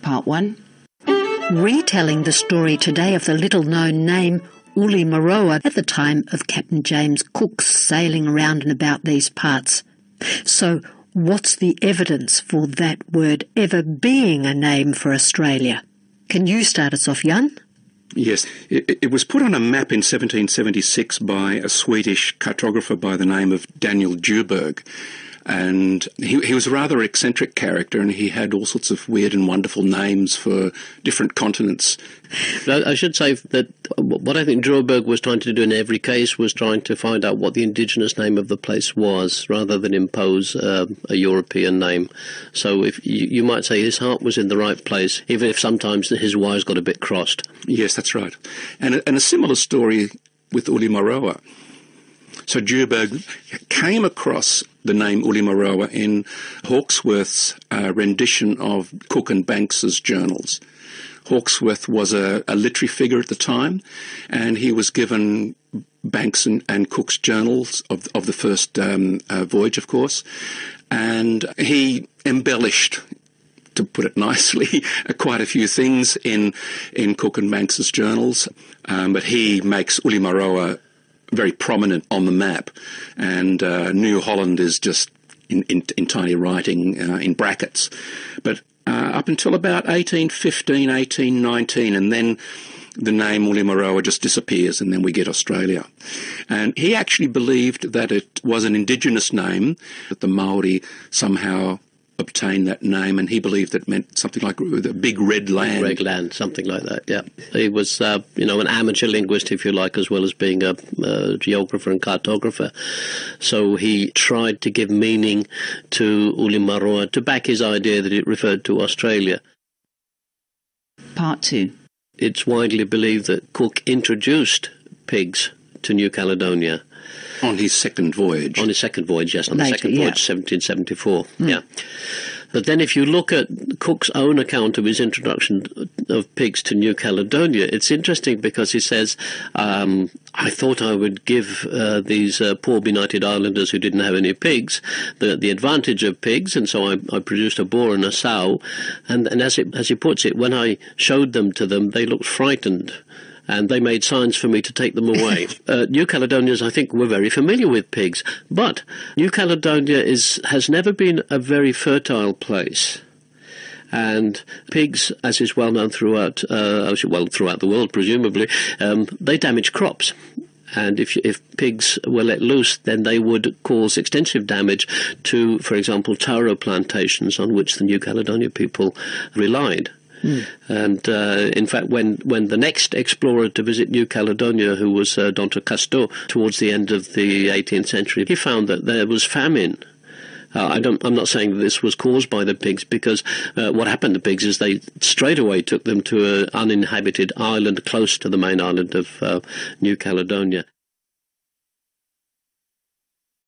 Part 1. Retelling the story today of the little-known name Ulimaroa at the time of Captain James Cook's sailing around and about these parts. So, what's the evidence for that word ever being a name for Australia? Can you start us off, Jan? Yes, it was put on a map in 1776 by a Swedish cartographer by the name of Daniel Djurberg. And he was a rather eccentric character, and he had all sorts of weird and wonderful names for different continents. I should say that what I think Djurberg was trying to do in every case was trying to find out what the indigenous name of the place was, rather than impose a European name. So if you might say his heart was in the right place, even if sometimes his wires got a bit crossed. Yes, that's right. And a similar story with Ulimaroa. So Djurberg came across the name Ulimaroa in Hawkesworth's rendition of Cook and Banks's journals. Hawkesworth was a literary figure at the time, and he was given Banks and Cook's journals of the first voyage, of course, and he embellished, to put it nicely, quite a few things in Cook and Banks's journals, but he makes Ulimaroa very prominent on the map, and New Holland is just in tiny writing in brackets. But up until about 1815, 1819, and then the name Ulimaroa just disappears, and then we get Australia. And he actually believed that it was an indigenous name, that the Maori somehow obtained that name, and he believed that meant something like the big red land. Red land, something like that, yeah. He was, an amateur linguist, if you like, as well as being a geographer and cartographer. So he tried to give meaning to Ulimaroa to back his idea that it referred to Australia. Part 2. It's widely believed that Cook introduced pigs to New Caledonia. On his second voyage. On his second voyage, yes. On Later, the second voyage, 1774, yeah. But then if you look at Cook's own account of his introduction of pigs to New Caledonia, it's interesting because he says, I thought I would give these poor benighted islanders who didn't have any pigs the advantage of pigs, and so I produced a boar and a sow, and as he puts it, when I showed them to them, they looked frightened, and they made signs for me to take them away. New Caledonians, I think, were very familiar with pigs, but New Caledonia has never been a very fertile place. And pigs, as is well known throughout the world, presumably, they damage crops. And if pigs were let loose, then they would cause extensive damage to, for example, taro plantations on which the New Caledonia people relied. And in fact, when the next explorer to visit New Caledonia, who was Dr. Cousteau, towards the end of the 18th century, he found that there was famine. I'm not saying that this was caused by the pigs, because what happened to pigs is they straight away took them to an uninhabited island close to the main island of New Caledonia.